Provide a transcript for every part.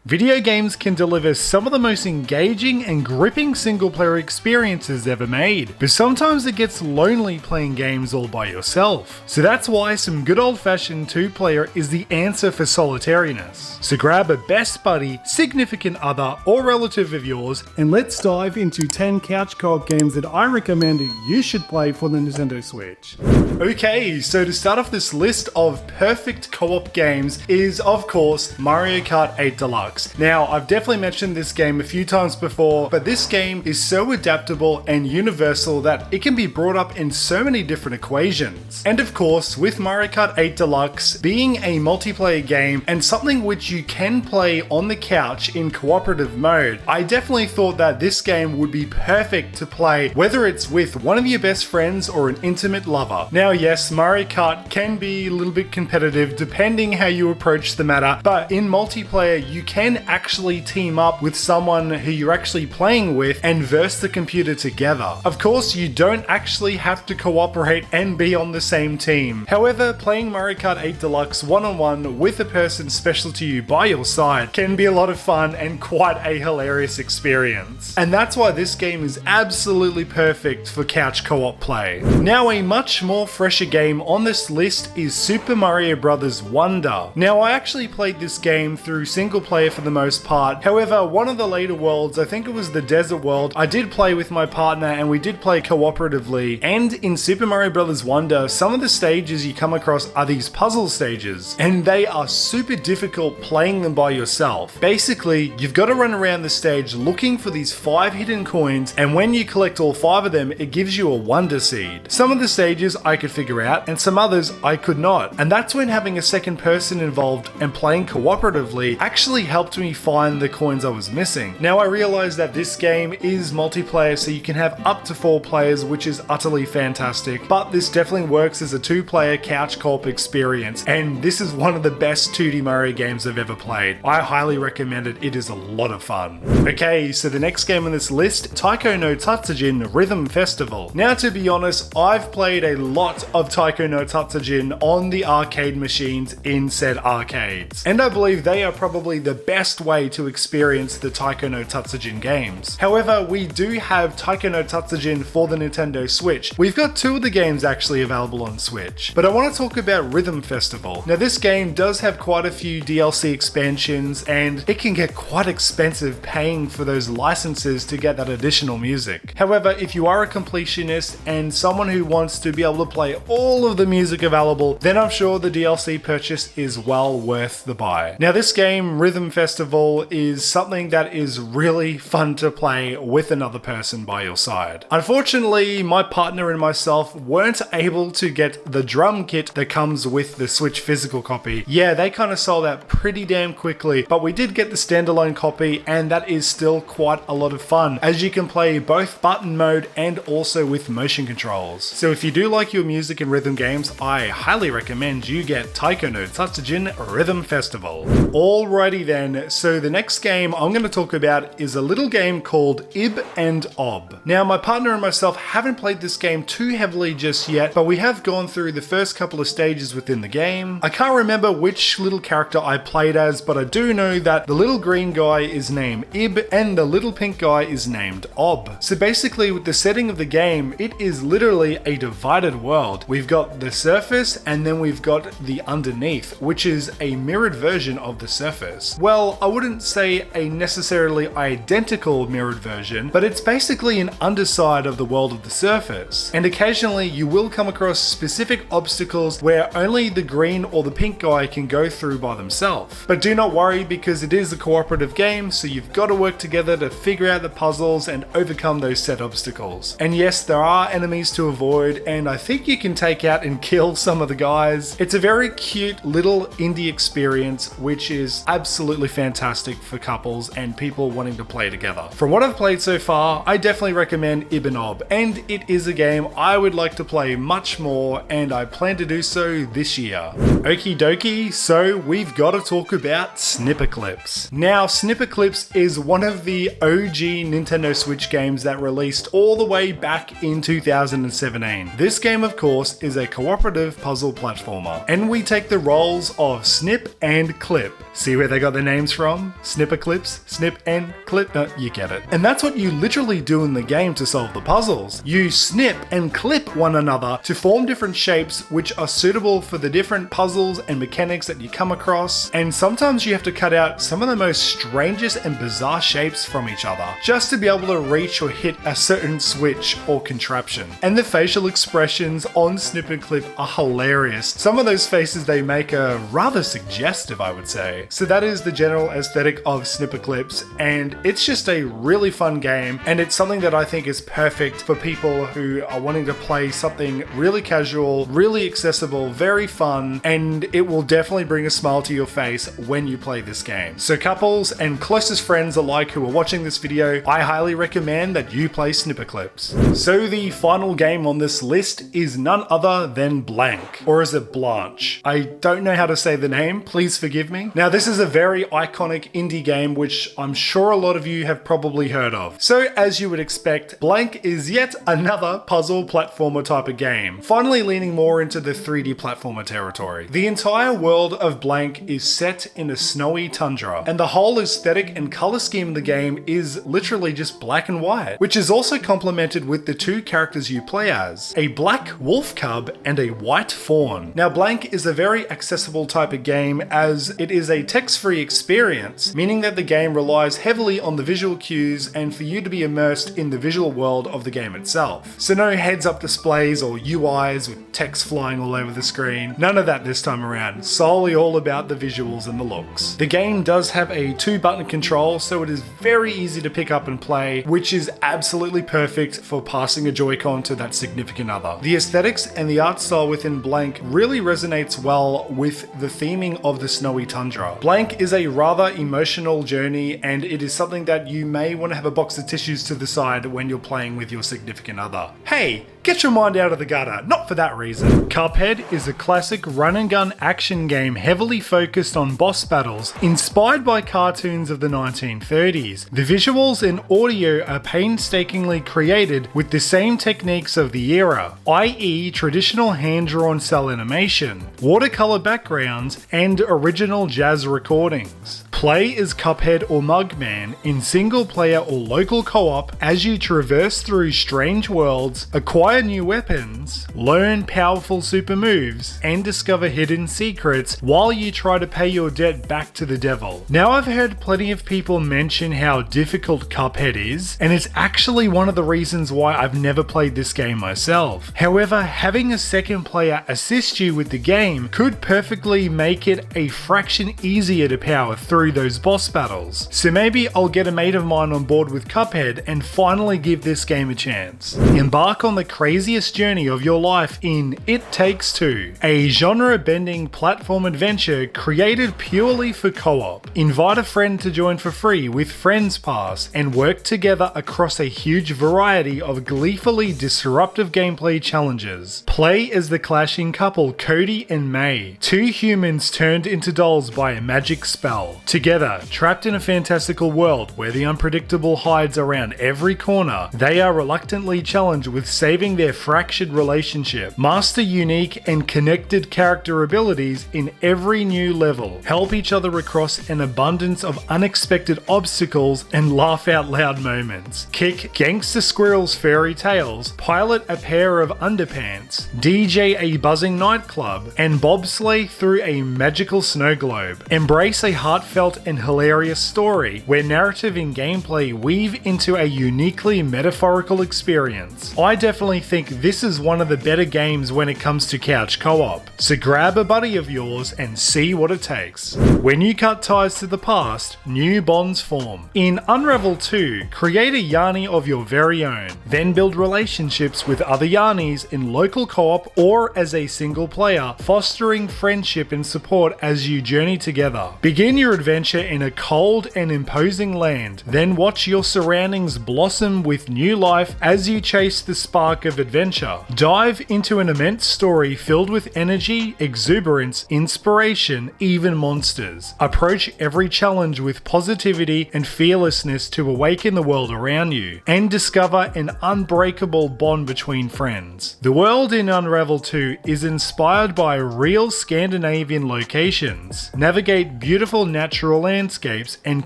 Video games can deliver some of the most engaging and gripping single-player experiences ever made, but sometimes it gets lonely playing games all by yourself. So that's why some good old-fashioned two-player is the answer for solitariness. So grab a best buddy, significant other, or relative of yours, and let's dive into 10 couch co-op games that I recommend you should play for the Nintendo Switch. Okay, so to start off this list of perfect co-op games is, of course, Mario Kart 8 Deluxe. Now, I've definitely mentioned this game a few times before, but this game is so adaptable and universal that it can be brought up in so many different equations. And of course, with Mario Kart 8 Deluxe being a multiplayer game and something which you can play on the couch in cooperative mode, I definitely thought that this game would be perfect to play whether it's with one of your best friends or an intimate lover. Now, yes, Mario Kart can be a little bit competitive depending how you approach the matter, but in multiplayer you can actually team up with someone who you're actually playing with and verse the computer together. Of course, you don't actually have to cooperate and be on the same team. However, playing Mario Kart 8 Deluxe one-on-one with a person special to you by your side can be a lot of fun and quite a hilarious experience. And that's why this game is absolutely perfect for couch co-op play. Now, a much more fresher game on this list is Super Mario Bros. Wonder. Now, I actually played this game through single player for the most part. However, one of the later worlds, I think it was the desert world, I did play with my partner and we did play cooperatively. And in Super Mario Bros. Wonder, some of the stages you come across are these puzzle stages, and they are super difficult playing them by yourself. Basically, you've got to run around the stage looking for these 5 hidden coins, and when you collect all 5 of them, it gives you a Wonder Seed. Some of the stages I could figure out, and some others I could not. And that's when having a second person involved and playing cooperatively actually helped me find the coins I was missing. Now, I realize that this game is multiplayer, so you can have up to 4 players, which is utterly fantastic, but this definitely works as a 2-player couch co-op experience, and this is one of the best 2D Mario games I've ever played. I highly recommend it. It is a lot of fun. Okay, so the next game on this list, Taiko no Tatsujin Rhythm Festival. Now, to be honest, I've played a lot of Taiko no Tatsujin on the arcade machines in said arcades, and I believe they are probably the best way to experience the Taiko no Tatsujin games. However, we do have Taiko no Tatsujin for the Nintendo Switch. We've got 2 of the games actually available on Switch, but I want to talk about Rhythm Festival. Now, this game does have quite a few DLC expansions, and it can get quite expensive paying for those licenses to get that additional music. However, if you are a completionist and someone who wants to be able to play all of the music available, then I'm sure the DLC purchase is well worth the buy. Now, this game, Rhythm Festival, is something that is really fun to play with another person by your side. Unfortunately, my partner and myself weren't able to get the drum kit that comes with the Switch physical copy. Yeah, they kind of sold out pretty damn quickly, but we did get the standalone copy, and that is still quite a lot of fun, as you can play both button mode and also with motion controls. So if you do like your music and rhythm games, I highly recommend you get Taiko no Tatsujin Rhythm Festival. Alrighty then, so the next game I'm going to talk about is a little game called Ib and Ob. Now, my partner and myself haven't played this game too heavily just yet, but we have gone through the first couple of stages within the game. I can't remember which little character I played as, but I do know that the little green guy is named Ib and the little pink guy is named Ob. So basically, with the setting of the game, it is literally a divided world. We've got the surface and then we've got the underneath, which is a mirrored version of the surface. Well, I wouldn't say a necessarily identical mirrored version, but it's basically an underside of the world of the surface. And occasionally you will come across specific obstacles where only the green or the pink guy can go through by themselves. But do not worry, because it is a cooperative game, so you've got to work together to figure out the puzzles and overcome those set obstacles. And yes, there are enemies to avoid, and I think you can take out and kill some of the guys. It's a very cute little indie experience, which is absolutely fantastic for couples and people wanting to play together. From what I've played so far, I definitely recommend Ib and Ob, and it is a game I would like to play much more, and I plan to do so this year. Okie dokie, so we've got to talk about Snipper Clips. Now, Snipper Clips is one of the OG Nintendo Switch games that released all the way back in 2017. This game, of course, is a cooperative puzzle platformer, and we take the roles of Snip and Clip. See where they got their name names from. Snipper clips, snip and clip, you get it. And that's what you literally do in the game to solve the puzzles. You snip and clip one another to form different shapes which are suitable for the different puzzles and mechanics that you come across, and sometimes you have to cut out some of the most strangest and bizarre shapes from each other just to be able to reach or hit a certain switch or contraption. And the facial expressions on Snip and Clip are hilarious. Some of those faces they make are rather suggestive, I would say. So that is the general aesthetic of Snipper Clips, and it's just a really fun game, and it's something that I think is perfect for people who are wanting to play something really casual, really accessible, very fun, and it will definitely bring a smile to your face when you play this game. So couples and closest friends alike who are watching this video, I highly recommend that you play Snipper Clips. So the final game on this list is none other than Blank, or is it Blanche? I don't know how to say the name, please forgive me. Now this is a very iconic indie game which I'm sure a lot of you have probably heard of. So as you would expect, Blank is yet another puzzle platformer type of game, finally leaning more into the 3D platformer territory. The entire world of Blank is set in a snowy tundra, and the whole aesthetic and color scheme of the game is literally just black and white, which is also complemented with the two characters you play as, a black wolf cub and a white fawn. Now Blank is a very accessible type of game as it is a text-free experience, meaning that the game relies heavily on the visual cues and for you to be immersed in the visual world of the game itself. So no heads-up displays or UIs with text flying all over the screen, none of that this time around, solely all about the visuals and the looks. The game does have a 2-button control, so it is very easy to pick up and play, which is absolutely perfect for passing a Joy-Con to that significant other. The aesthetics and the art style within Blank really resonates well with the theming of the snowy tundra. Blank is a rather emotional journey, and it is something that you may want to have a box of tissues to the side when you're playing with your significant other. Hey, get your mind out of the gutter, not for that reason. Cuphead is a classic run-and-gun action game heavily focused on boss battles, inspired by cartoons of the 1930s. The visuals and audio are painstakingly created with the same techniques of the era, i.e. traditional hand-drawn cell animation, watercolor backgrounds, and original jazz recordings. Play as Cuphead or Mugman in single player or local co-op as you traverse through strange worlds, acquire new weapons, learn powerful super moves, and discover hidden secrets while you try to pay your debt back to the devil. Now I've heard plenty of people mention how difficult Cuphead is, and it's actually one of the reasons why I've never played this game myself. However, having a second player assist you with the game could perfectly make it a fraction easier to power through those boss battles. So maybe I'll get a mate of mine on board with Cuphead and finally give this game a chance. Embark on the craziest journey of your life in It Takes Two, a genre-bending platform adventure created purely for co-op. Invite a friend to join for free with Friends Pass and work together across a huge variety of gleefully disruptive gameplay challenges. Play as the clashing couple Cody and May, two humans turned into dolls by a magic spell. Together, trapped in a fantastical world where the unpredictable hides around every corner, they are reluctantly challenged with saving their fractured relationship, master unique and connected character abilities in every new level, help each other across an abundance of unexpected obstacles and laugh out loud moments, kick gangster squirrels' fairy tails, pilot a pair of underpants, DJ a buzzing nightclub, and bobsleigh through a magical snow globe. Embrace a heartfelt and hilarious story where narrative and gameplay weave into a uniquely metaphorical experience. I definitely think this is one of the better games when it comes to couch co-op, so grab a buddy of yours and see what it takes. When you cut ties to the past, new bonds form. In Unravel 2, create a Yarny of your very own, then build relationships with other Yarnies in local co-op or as a single player, fostering friendship and support as you journey together. Begin your adventure in a cold and imposing land, then watch your surroundings blossom with new life as you chase the spark of adventure. Dive into an immense story filled with energy, exuberance, inspiration, even monsters. Approach every challenge with positivity and fearlessness to awaken the world around you, and discover an unbreakable bond between friends. The world in Unravel 2 is inspired by real Scandinavian locations. Navigate beautiful natural landscapes and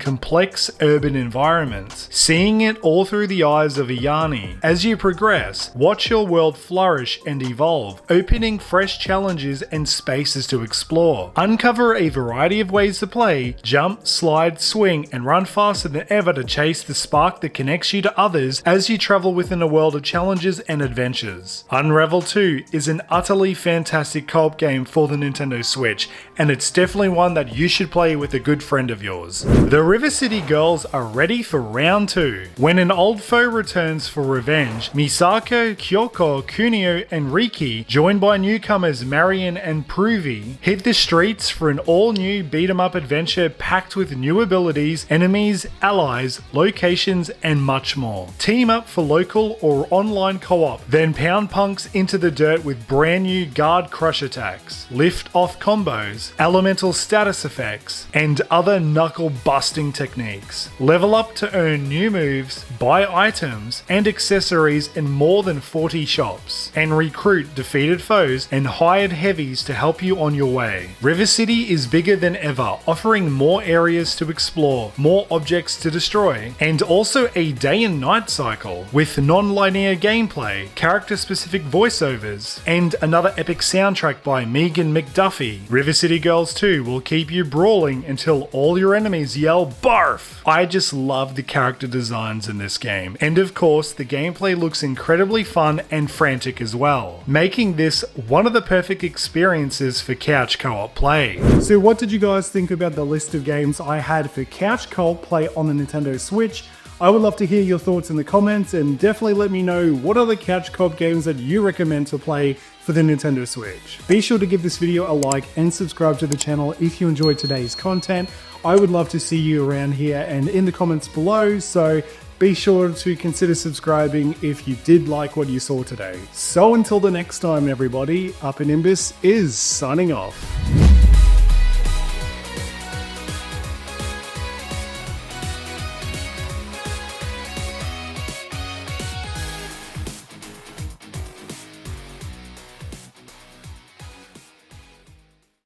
complex urban environments, seeing it all through the eyes of a Yanni. As you progress, watch your world flourish and evolve, opening fresh challenges and spaces to explore. Uncover a variety of ways to play, jump, slide, swing, and run faster than ever to chase the spark that connects you to others as you travel within a world of challenges and adventures. Unravel 2 is an utterly fantastic co-op game for the Nintendo Switch, and it's definitely one that you should play with a good friend of yours. The River City girls are ready for round 2. When an old foe returns for revenge, Misako, Kyoko, Kunio, and Riki, joined by newcomers Marion and Pruvi, hit the streets for an all-new beat-em-up adventure packed with new abilities, enemies, allies, locations, and much more. Team up for local or online co-op, then pound punks into the dirt with brand new guard crush attacks, lift-off combos, elemental status effects, and other knuckle-busting techniques. Level up to earn new moves, buy items and accessories in more than 40 shops, and recruit defeated foes and hired heavies to help you on your way. River City is bigger than ever, offering more areas to explore, more objects to destroy, and also a day and night cycle with non-linear gameplay, character-specific voiceovers, and another epic soundtrack by Megan McDuffie. River City Girls 2 will keep you brawling until all your enemies yell BARF! I just love the character designs in this game, and of course the gameplay looks incredibly fun and frantic as well, making this one of the perfect experiences for couch co-op play. So what did you guys think about the list of games I had for couch co-op play on the Nintendo Switch? I would love to hear your thoughts in the comments, and definitely let me know what other couch co-op games that you recommend to play for the Nintendo Switch. Be sure to give this video a like and subscribe to the channel if you enjoyed today's content. I would love to see you around here and in the comments below, so be sure to consider subscribing if you did like what you saw today. So until the next time everybody, Up and Imbus is signing off.